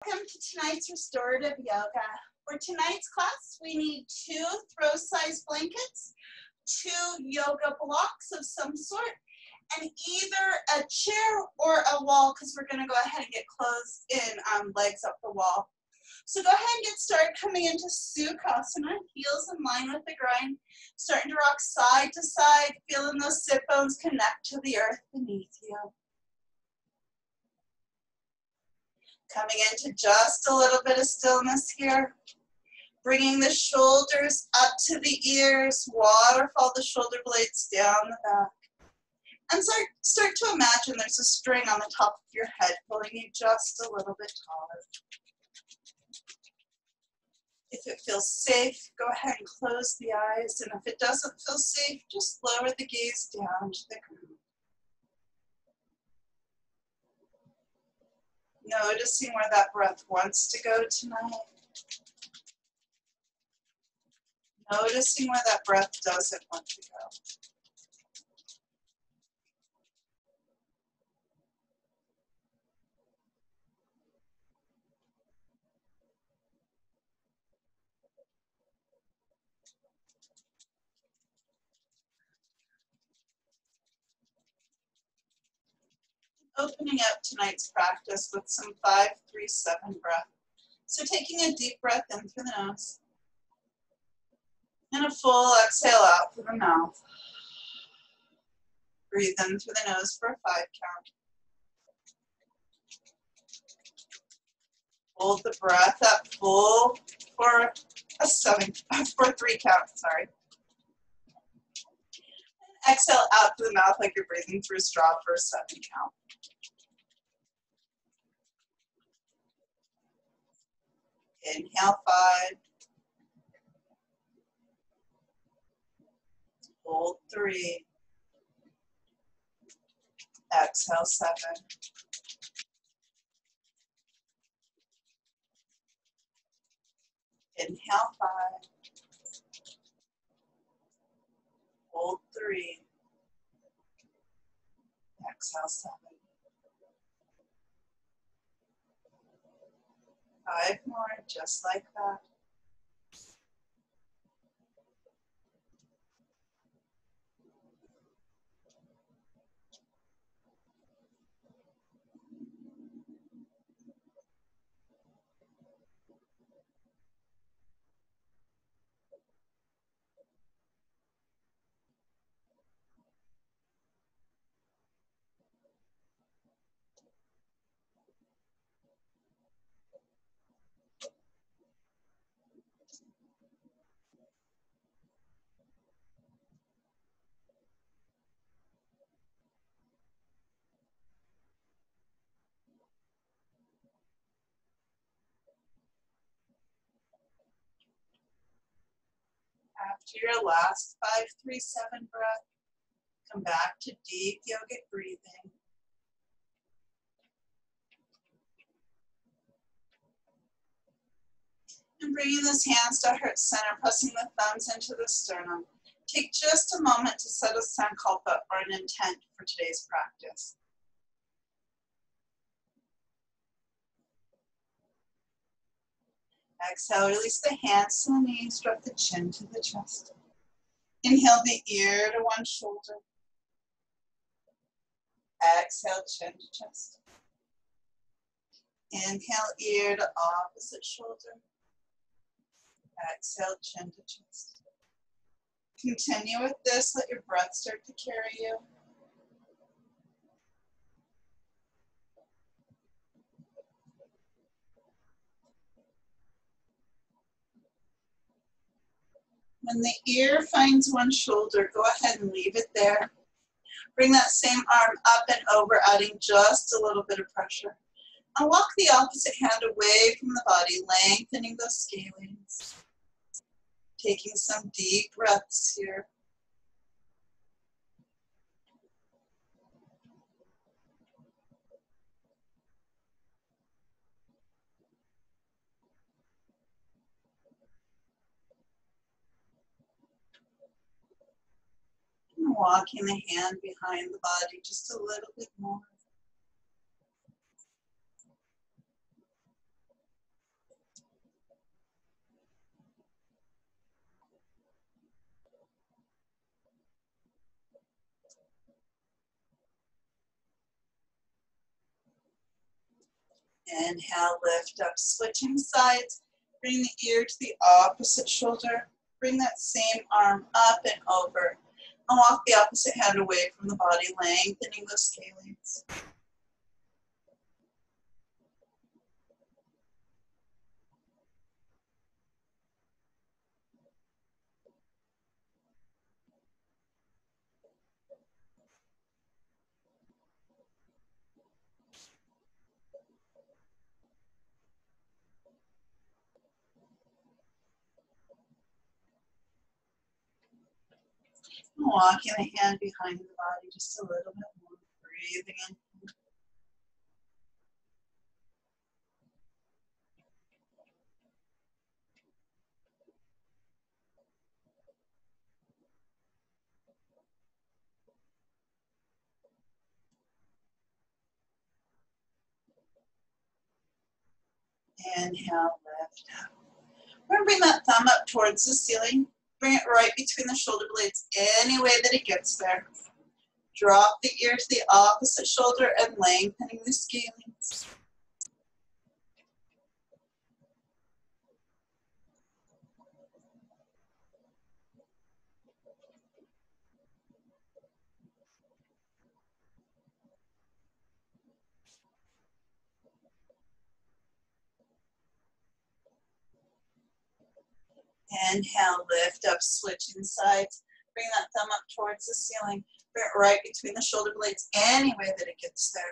Welcome to tonight's restorative yoga. For tonight's class, we need 2 throw-size blankets, 2 yoga blocks of some sort, and either a chair or a wall, because we're going to go ahead and get closed in legs up the wall. So go ahead and get started coming into Sukhasana, heels in line with the ground, starting to rock side to side, feeling those sit bones connect to the earth beneath you. Coming into just a little bit of stillness here. Bringing the shoulders up to the ears, waterfall the shoulder blades down the back. And start to imagine there's a string on the top of your head pulling you just a little bit taller. If it feels safe, go ahead and close the eyes. And if it doesn't feel safe, just lower the gaze down to the ground. Noticing where that breath wants to go tonight. Noticing where that breath doesn't want to go. Opening up tonight's practice with some 5-3-7 breath. So taking a deep breath in through the nose. And a full exhale out through the mouth. Breathe in through the nose for a 5 count. Hold the breath up full for a 3 count, sorry. And exhale out through the mouth like you're breathing through a straw for a 7 count. Inhale 5. Hold 3. Exhale 7. Inhale 5. Hold 3. Exhale 7. 5 more, just like that. After your last 5-3-7 breath, come back to deep yogic breathing. And bringing those hands to heart center, pressing the thumbs into the sternum. Take just a moment to set a sankalpa or an intent for today's practice. Exhale, release the hands to the knees, drop the chin to the chest. Inhale the ear to one shoulder. Exhale, chin to chest. Inhale, ear to opposite shoulder. Exhale, chin to chest. Continue with this, let your breath start to carry you. When the ear finds one shoulder, go ahead and leave it there. Bring that same arm up and over, adding just a little bit of pressure. And walk the opposite hand away from the body, lengthening those scalenes. Taking some deep breaths here. And walking the hand behind the body just a little bit more. Inhale, lift up, switching sides. Bring the ear to the opposite shoulder. Bring that same arm up and over. And walk the opposite hand away from the body, lengthening those scalenes. Walking the hand behind the body just a little bit more. Breathing in. Inhale, lift up. We're going to bring that thumb up towards the ceiling. Bring it right between the shoulder blades any way that it gets there. Drop the ear to the opposite shoulder and lengthening the scalenes. Inhale, lift up, switching sides. Bring that thumb up towards the ceiling. Bring it right between the shoulder blades any way that it gets there.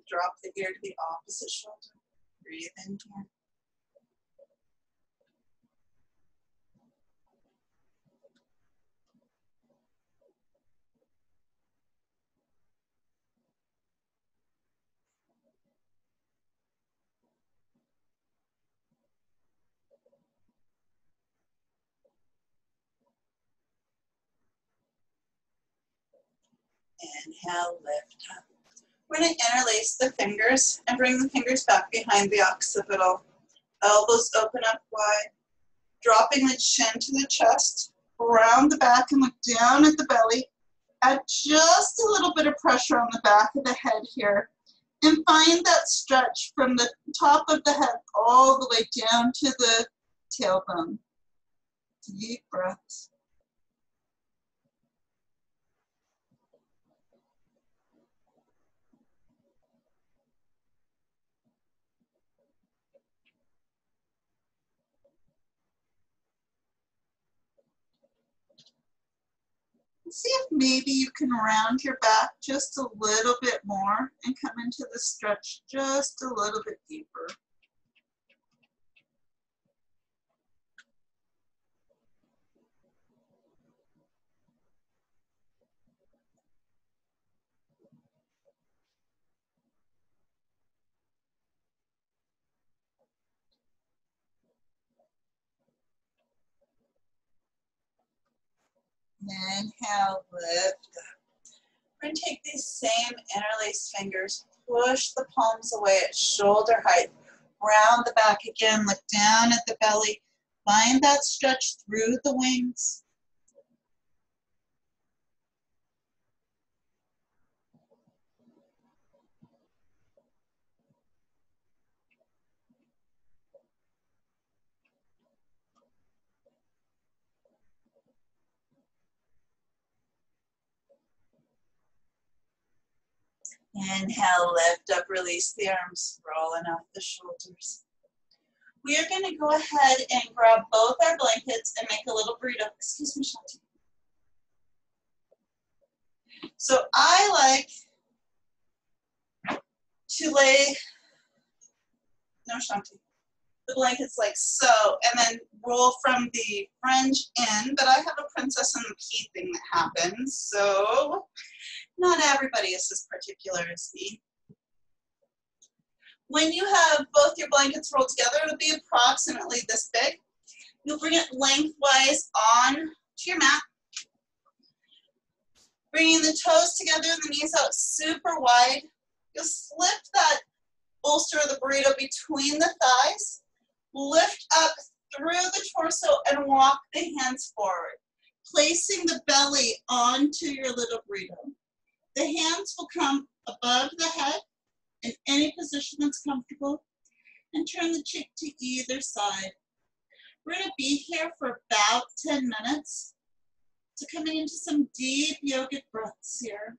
Drop the ear to the opposite shoulder. Breathe in here. Inhale, lift up. We're going to interlace the fingers and bring the fingers back behind the occipital. Elbows open up wide. Dropping the chin to the chest. Around the back and look down at the belly. Add just a little bit of pressure on the back of the head here. And find that stretch from the top of the head all the way down to the tailbone. Deep breaths. See if maybe you can round your back just a little bit more and come into the stretch just a little bit deeper. Inhale, lift up. We're going to take these same interlaced fingers, push the palms away at shoulder height, round the back again, look down at the belly, find that stretch through the wings. Inhale, lift up, release the arms, rolling off the shoulders. We are going to go ahead and grab both our blankets and make a little burrito. Excuse me, Shanti. So I like to lay, no Shanti, the blankets like so, and then roll from the fringe in, but I have a princess and the pea thing that happens, so not everybody is as particular as me. When you have both your blankets rolled together, it'll be approximately this big. You'll bring it lengthwise on to your mat. Bringing the toes together and the knees out super wide. You'll slip that bolster of the burrito between the thighs. Lift up through the torso and walk the hands forward, placing the belly onto your little burrito. The hands will come above the head in any position that's comfortable. and turn the cheek to either side. We're going to be here for about 10 minutes. So coming into some deep yogic breaths here.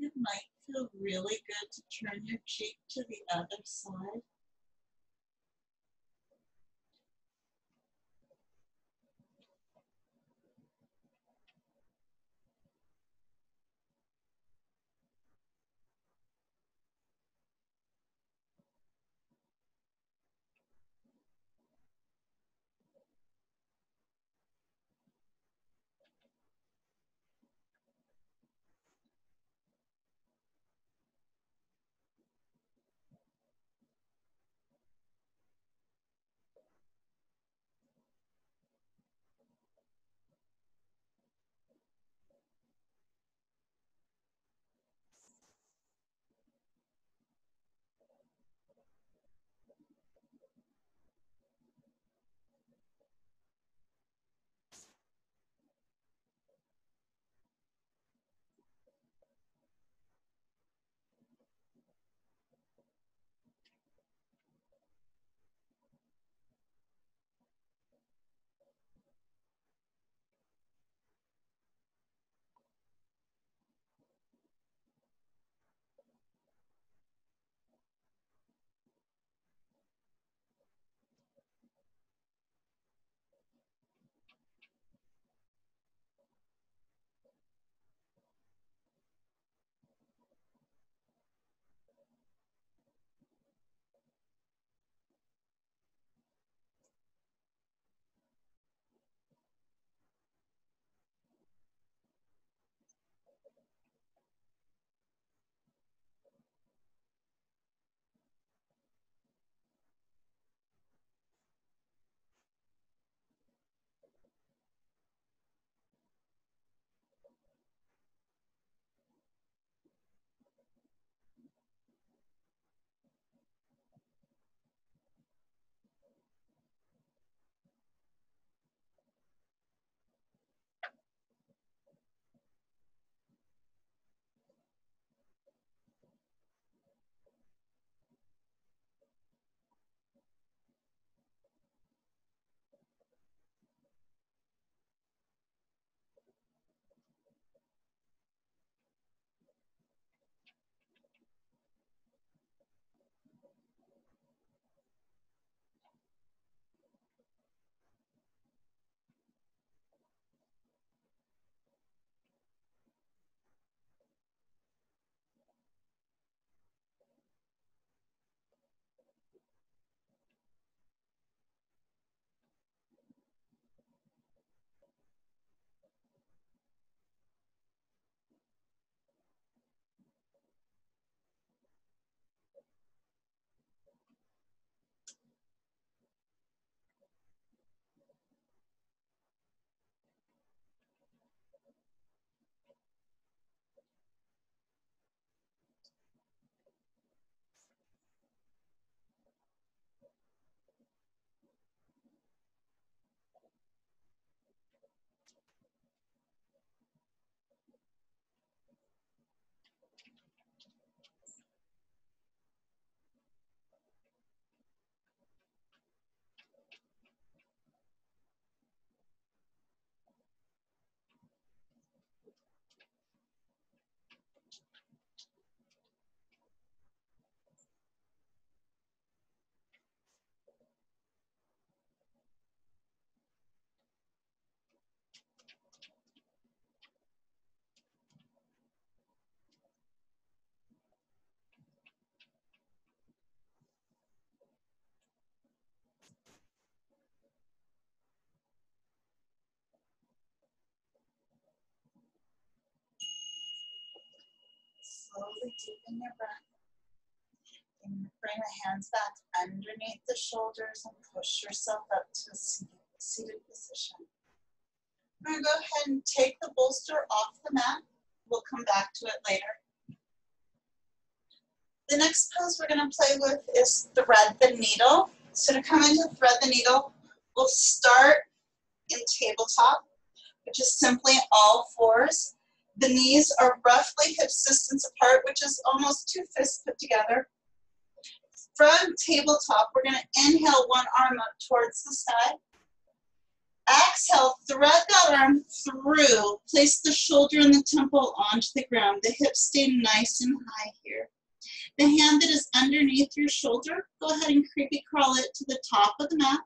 It might feel really good to turn your cheek to the other side. slowly deepen your breath. And bring the hands back underneath the shoulders and push yourself up to a seated position. We're going to go ahead and take the bolster off the mat. We'll come back to it later. The next pose we're going to play with is thread the needle. So to come into thread the needle, we'll start in tabletop, which is simply all fours. The knees are roughly hip distance apart, which is almost two fists put together. From tabletop, we're going to inhale one arm up towards the sky. Exhale, thread that arm through. Place the shoulder and the temple onto the ground. The hips stay nice and high here. The hand that is underneath your shoulder, go ahead and creepy crawl it to the top of the mat.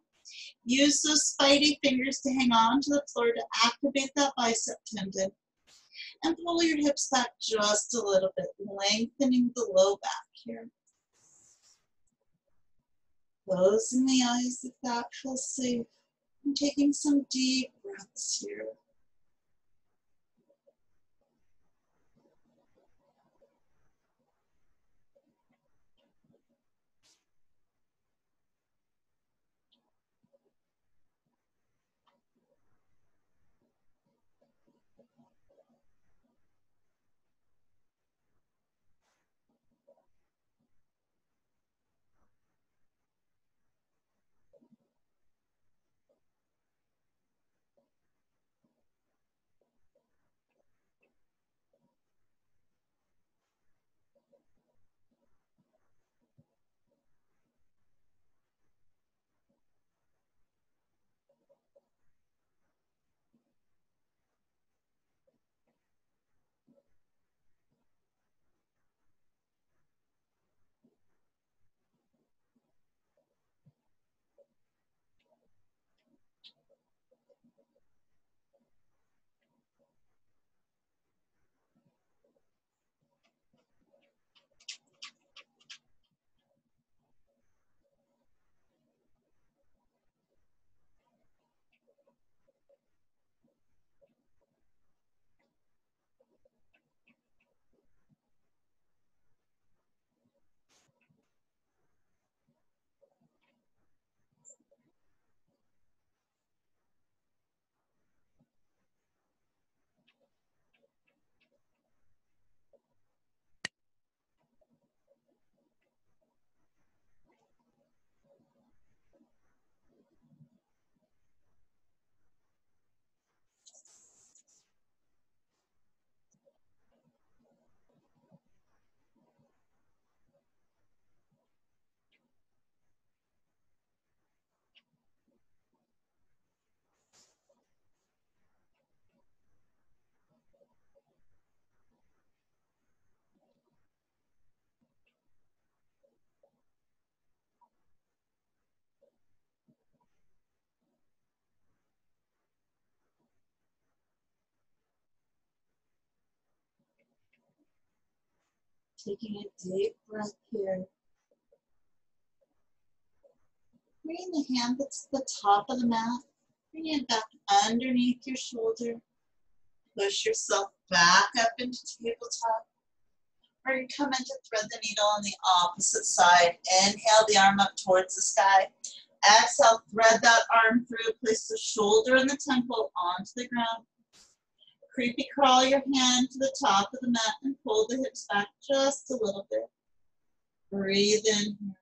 Use those spidey fingers to hang on to the floor to activate that bicep tendon. And pull your hips back just a little bit, lengthening the low back here. Closing the eyes if that feels safe. And taking some deep breaths here. Taking a deep breath here. Bring the hand that's to the top of the mat. Bring it back underneath your shoulder. Push yourself back up into tabletop. Or you come into thread the needle on the opposite side. Inhale the arm up towards the sky. Exhale, thread that arm through. Place the shoulder and the temple onto the ground. Creepy crawl your hand to the top of the mat and pull the hips back just a little bit. Breathe in here.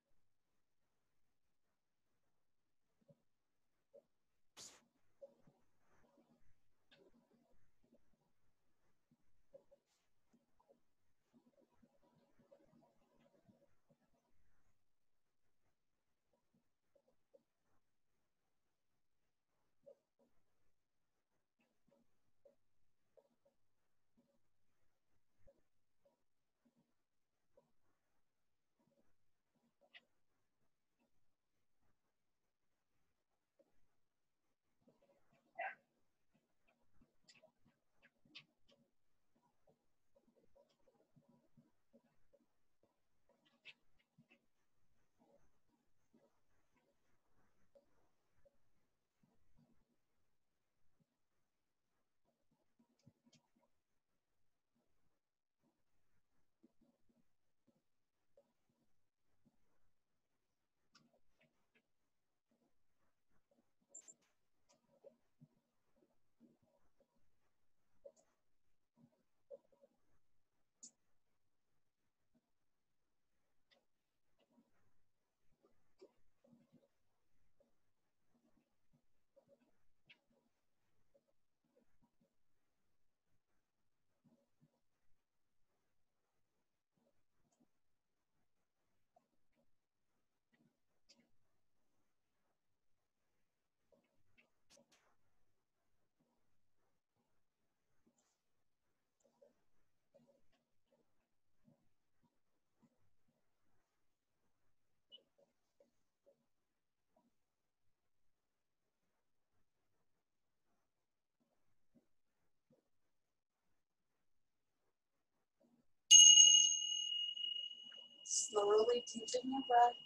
Slowly deepen your breath.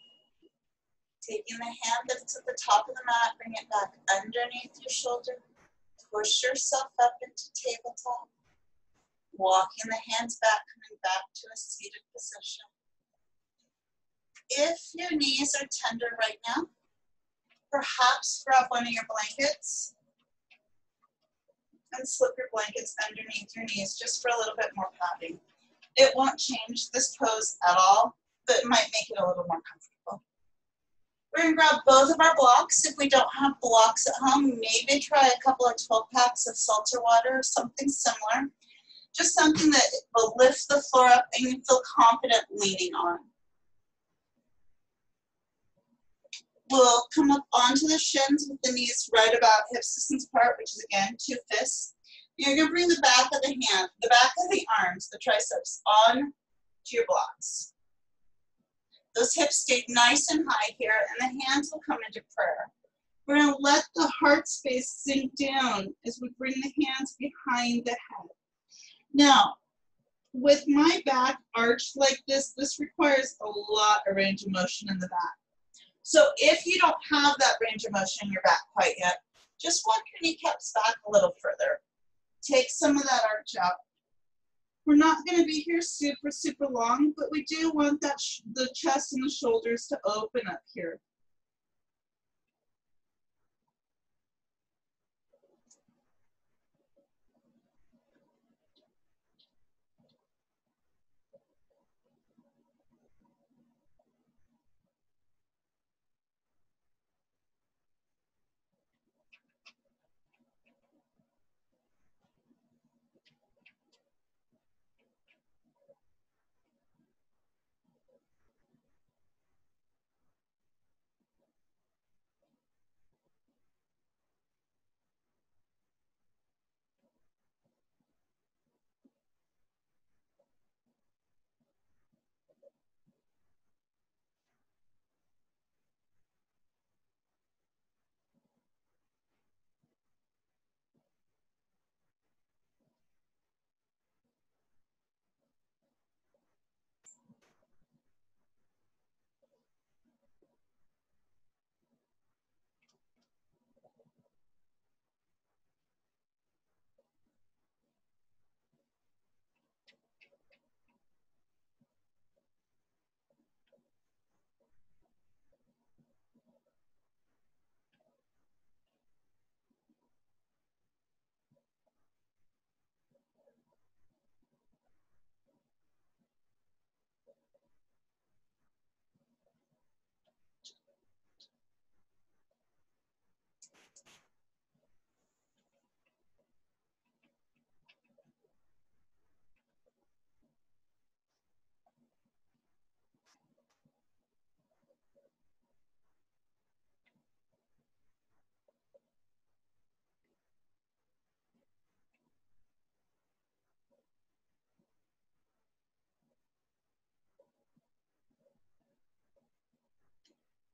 Taking the hand that's at the top of the mat, bring it back underneath your shoulder. Push yourself up into tabletop. Walking the hands back, coming back to a seated position. If your knees are tender right now, perhaps grab one of your blankets and slip your blankets underneath your knees just for a little bit more padding. It won't change this pose at all, but it might make it a little more comfortable. We're going to grab both of our blocks. If we don't have blocks at home, maybe try a couple of 12 packs of seltzer water or something similar. Just something that will lift the floor up and you feel confident leaning on. We'll come up onto the shins with the knees right about hip distance apart, which is again 2 fists. You're going to bring the back of the hand, the back of the arms, the triceps, on to your blocks. Those hips stay nice and high here, and the hands will come into prayer. We're going to let the heart space sink down as we bring the hands behind the head. Now, with my back arched like this, this requires a lot of range of motion in the back. So if you don't have that range of motion in your back quite yet, just walk your kneecaps back a little further. Take some of that arch out. We're not going to be here super, super long, but we do want that the chest and the shoulders to open up here.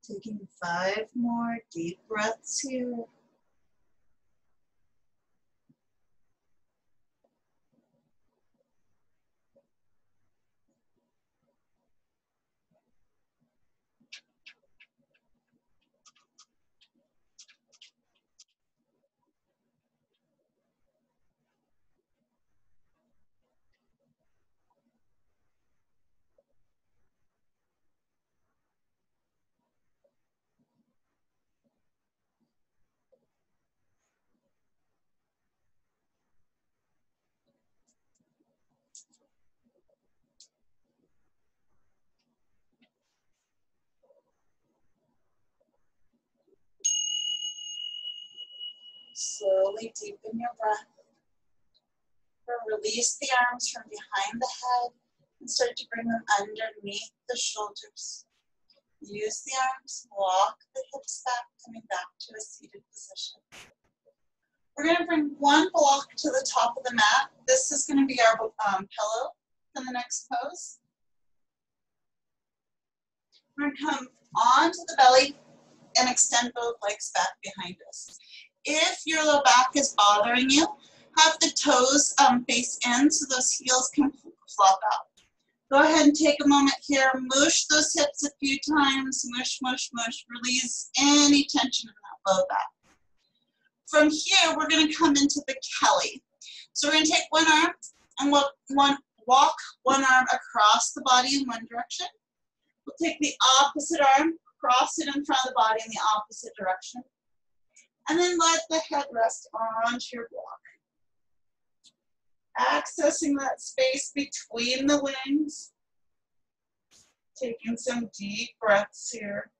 Taking 5 more deep breaths here. Slowly deepen your breath. Release the arms from behind the head and start to bring them underneath the shoulders. Use the arms, walk the hips back, coming back to a seated position. We're going to bring one block to the top of the mat. This is going to be our pillow for the next pose. We're going to come onto the belly and extend both legs back behind us. If your low back is bothering you, have the toes face in so those heels can flop out. Go ahead and take a moment here, moosh those hips a few times, mush, mush, mush, release any tension in that low back. From here, we're gonna come into the Kelly. So we're gonna take one arm and walk one arm across the body in one direction. We'll take the opposite arm, cross it in front of the body in the opposite direction. And then let the head rest onto your block. Accessing that space between the wings. Taking some deep breaths here.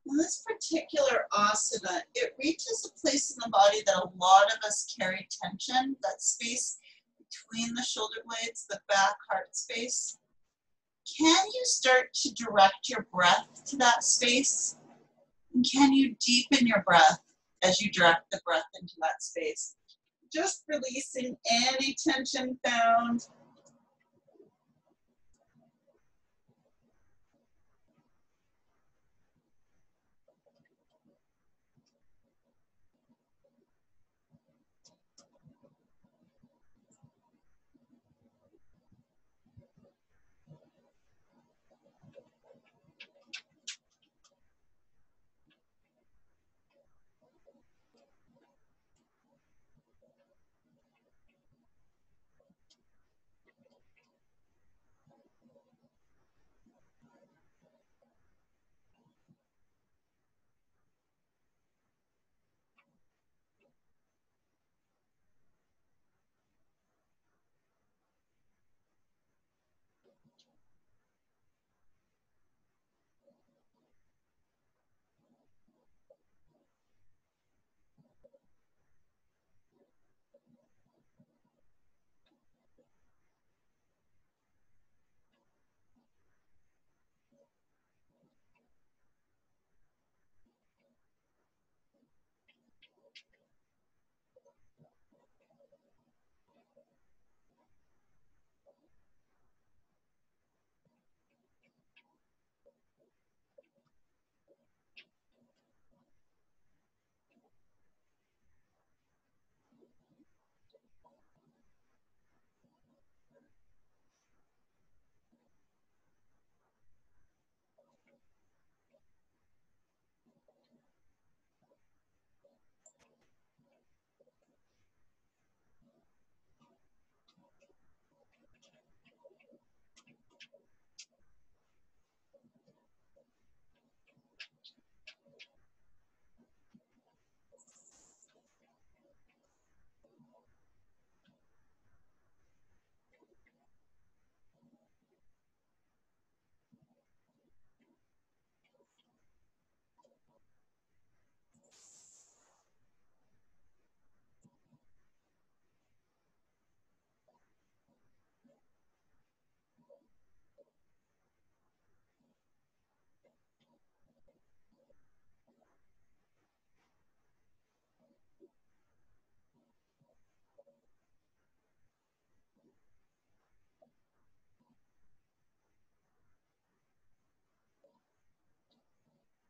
In this particular asana, it reaches a place in the body that a lot of us carry tension, that space between the shoulder blades, the back heart space. Can you start to direct your breath to that space? And can you deepen your breath as you direct the breath into that space? Just releasing any tension found.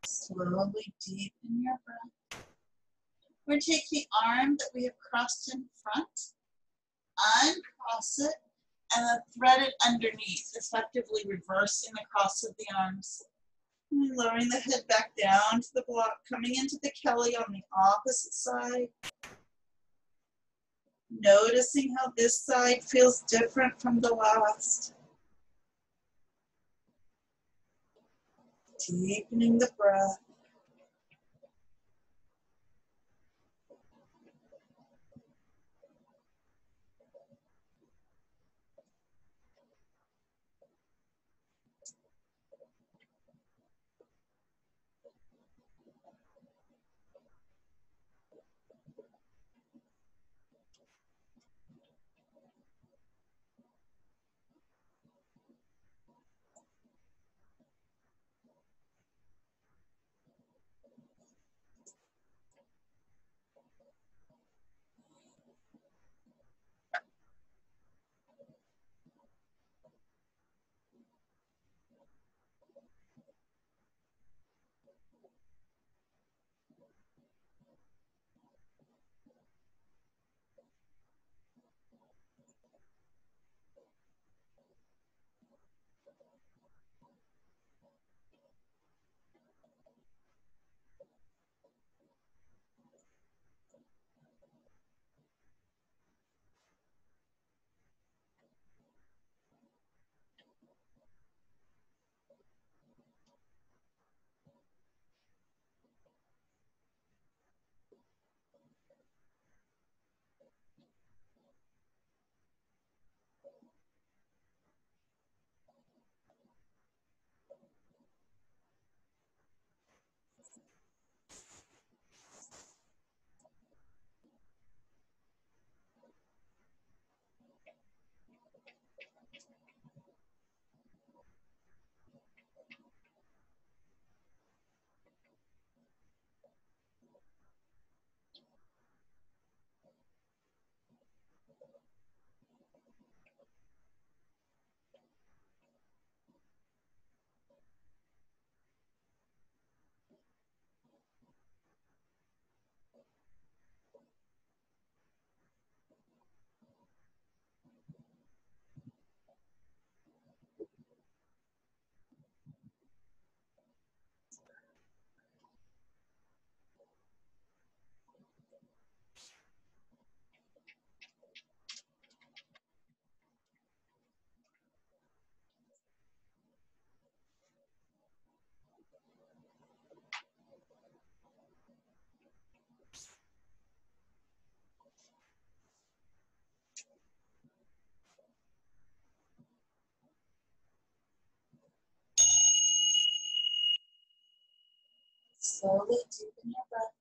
Slowly deepen your breath. We're going to take the arm that we have crossed in front, uncross it, and then thread it underneath, effectively reversing the cross of the arms. And lowering the head back down to the block, coming into the Kelly on the opposite side. Noticing how this side feels different from the last. Deepening the breath. Slowly deepen your breath.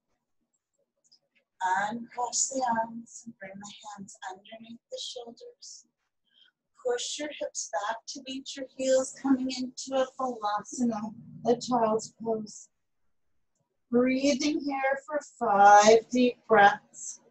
Uncross the arms and bring the hands underneath the shoulders. Push your hips back to meet your heels, coming into a Balasana, a child's pose. Breathing here for 5 deep breaths.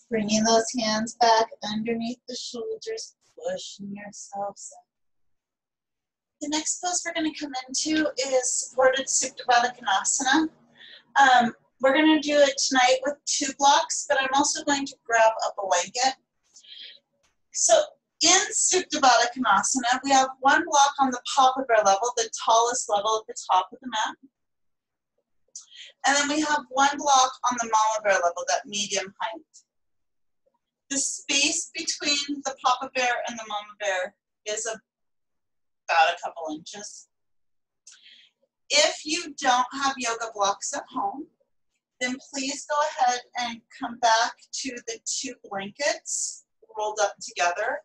Bringing those hands back underneath the shoulders, pushing yourselves up. The next pose we're going to come into is supported Supta Baddha Konasana. We're going to do it tonight with 2 blocks, but I'm also going to grab a blanket. So in Supta Baddha Konasana, we have 1 block on the Papa Bear level, the tallest level at the top of the mat. And then we have 1 block on the Mama Bear level, that medium height. The space between the Papa Bear and the Mama Bear is about a couple inches. If you don't have yoga blocks at home, then please go ahead and come back to the 2 blankets rolled up together.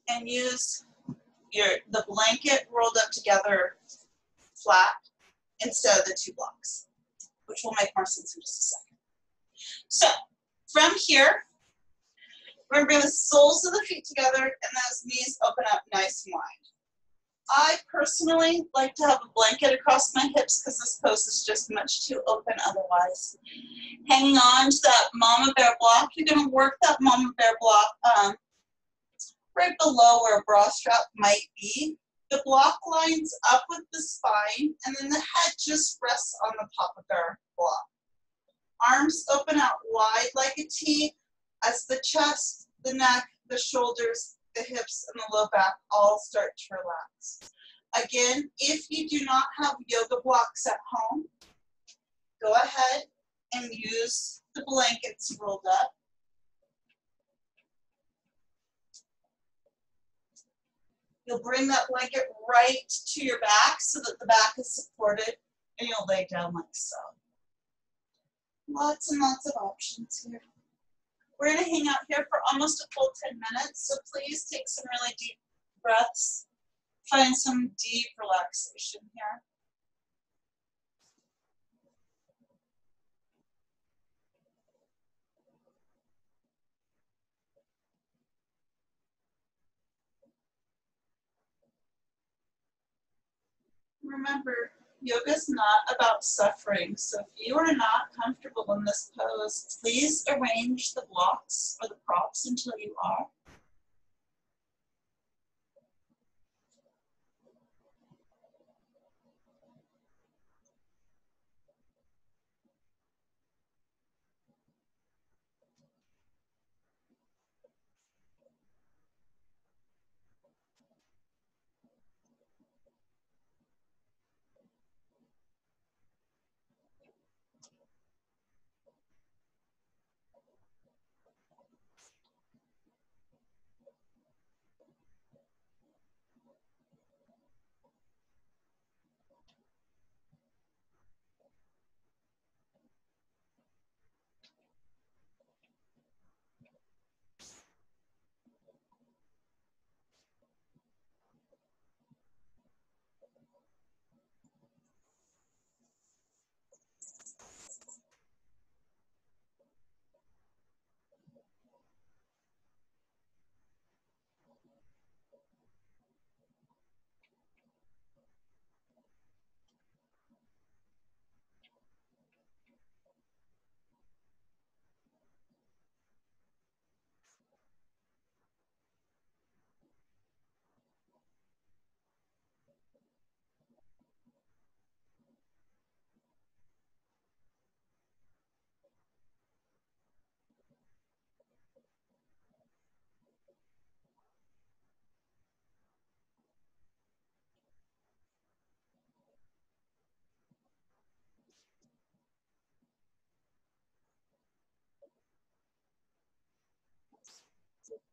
And use the blanket rolled up together flat instead of the 2 blocks, which will make more sense in just a second. So from here, we're going to bring the soles of the feet together and those knees open up nice and wide. I personally like to have a blanket across my hips because this pose is just much too open otherwise. Hanging on to that Mama Bear block, you're going to work that Mama Bear block right below where a bra strap might be. The block lines up with the spine, and then the head just rests on the Papa Bear block. Arms open out wide like a T as the chest, the neck, the shoulders, the hips, and the low back all start to relax. Again, if you do not have yoga blocks at home, go ahead and use the blankets rolled up. You'll bring that blanket right to your back so that the back is supported, and you'll lay down like so. Lots and lots of options here. We're going to hang out here for almost a full 10 minutes, so please take some really deep breaths. Find some deep relaxation here. Remember, yoga is not about suffering, so if you are not comfortable in this pose, please arrange the blocks or the props until you are.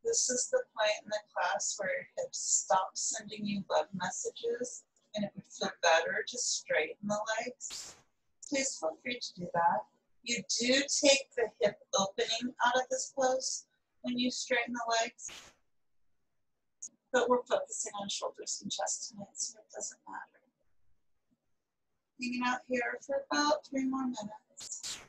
This is the point in the class where your hips stop sending you love messages, and it would feel better to straighten the legs. Please feel free to do that. You do take the hip opening out of this pose when you straighten the legs, but we're focusing on shoulders and chest tonight, so it doesn't matter. Hanging out here for about 3 more minutes.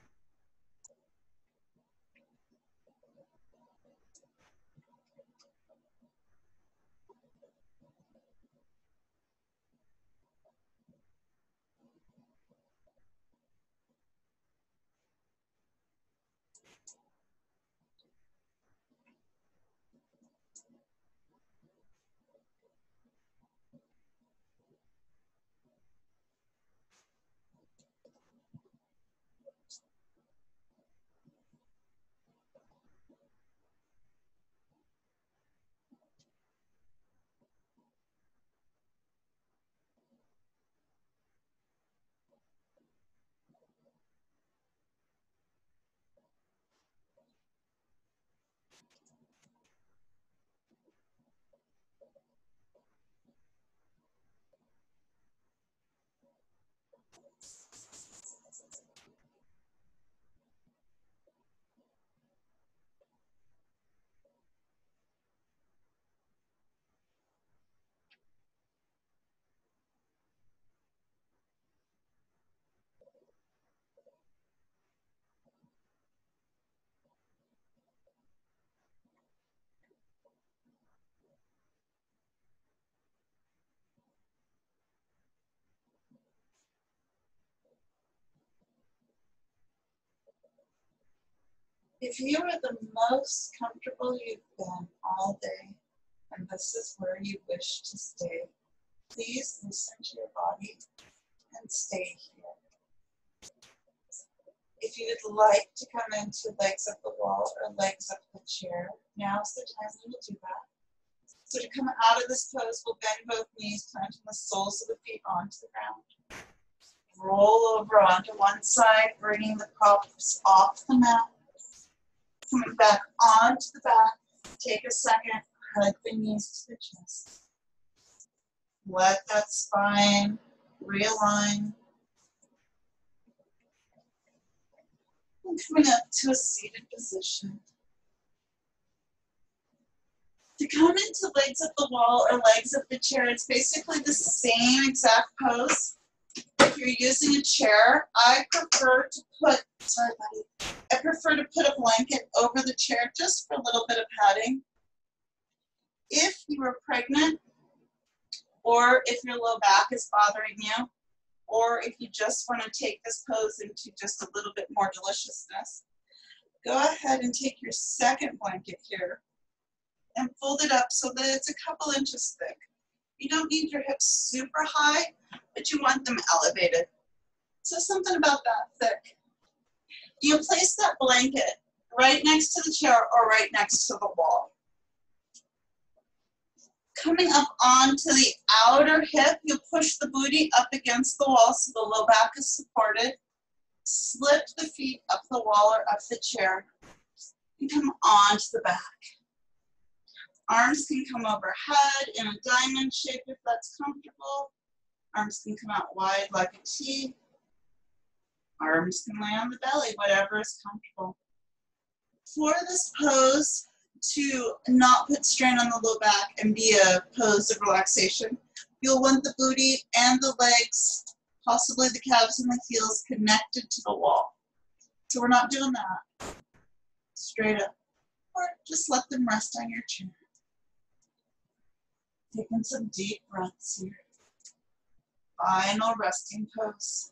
If you are the most comfortable you've been all day, and this is where you wish to stay, please listen to your body and stay here. If you would like to come into legs up the wall or legs up the chair, now's the time we will do that. So to come out of this pose, we'll bend both knees, planting the soles of the feet onto the ground. Roll over onto one side, bringing the props off the mat. Coming back onto the back, take a second, hug the knees to the chest. Let that spine realign. And coming up to a seated position. To come into legs up the wall or legs up the chair, it's basically the same exact pose. If you're using a chair, I prefer to put a blanket over the chair just for a little bit of padding. If you are pregnant, or if your low back is bothering you, or if you just want to take this pose into just a little bit more deliciousness, go ahead and take your second blanket here and fold it up so that it's a couple inches thick. You don't need your hips super high, but you want them elevated. So something about that thick. You place that blanket right next to the chair or right next to the wall. Coming up onto the outer hip, you'll push the booty up against the wall so the low back is supported. Slip the feet up the wall or up the chair and come onto the back. Arms can come overhead in a diamond shape if that's comfortable. Arms can come out wide like a T. Arms can lay on the belly, whatever is comfortable. For this pose, to not put strain on the low back and be a pose of relaxation, you'll want the booty and the legs, possibly the calves and the heels, connected to the wall. So we're not doing that. Straight up. Or just let them rest on your chair. Taking some deep breaths here. Final resting pose.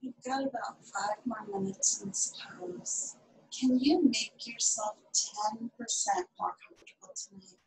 You've got about 5 more minutes in this pose. Can you make yourself 10% more comfortable tonight?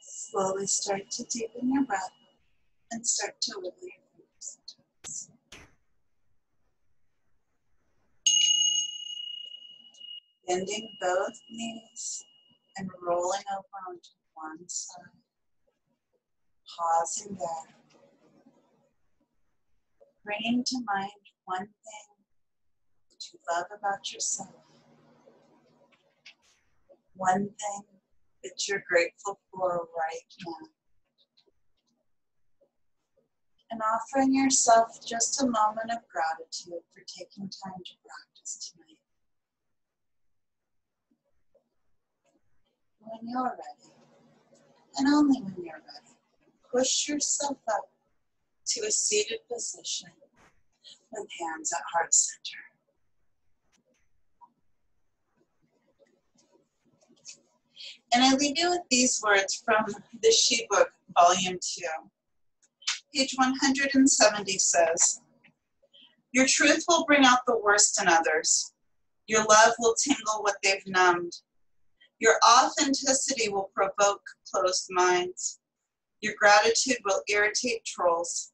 Slowly start to deepen your breath and start to wiggle your fingers and toes. Bending both knees and rolling over onto one side. Pausing there. Bringing to mind one thing that you love about yourself. One thing that you're grateful for right now. And offering yourself just a moment of gratitude for taking time to practice tonight. When you're ready, and only when you're ready, push yourself up to a seated position with hands at heart center. And I leave you with these words from the She Book Volume 2. Page 170 says, your truth will bring out the worst in others. Your love will tingle what they've numbed. Your authenticity will provoke closed minds. Your gratitude will irritate trolls.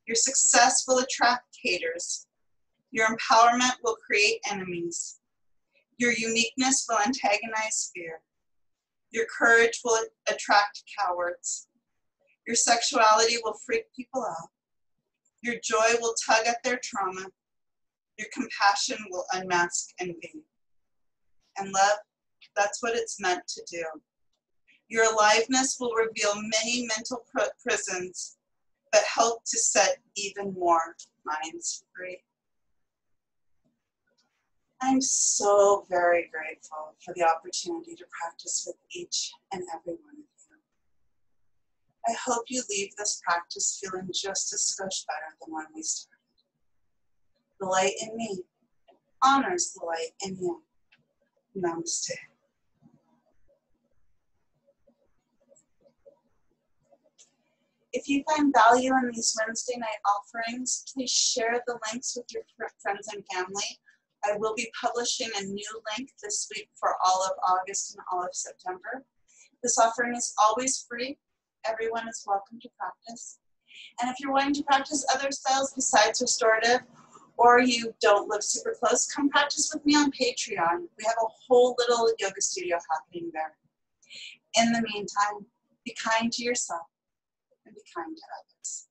Your success will attract haters. Your empowerment will create enemies. Your uniqueness will antagonize fear. Your courage will attract cowards. Your sexuality will freak people out. Your joy will tug at their trauma. Your compassion will unmask envy. And love, that's what it's meant to do. Your aliveness will reveal many mental prisons, but help to set even more minds free. I'm so very grateful for the opportunity to practice with each and every one of you. I hope you leave this practice feeling just a skosh better than when we started. The light in me honors the light in you. Namaste. If you find value in these Wednesday night offerings, please share the links with your friends and family. I will be publishing a new link this week for all of August and all of September. This offering is always free. Everyone is welcome to practice. And if you're wanting to practice other styles besides restorative, or you don't live super close, come practice with me on Patreon. We have a whole little yoga studio happening there. In the meantime, be kind to yourself and be kind to others.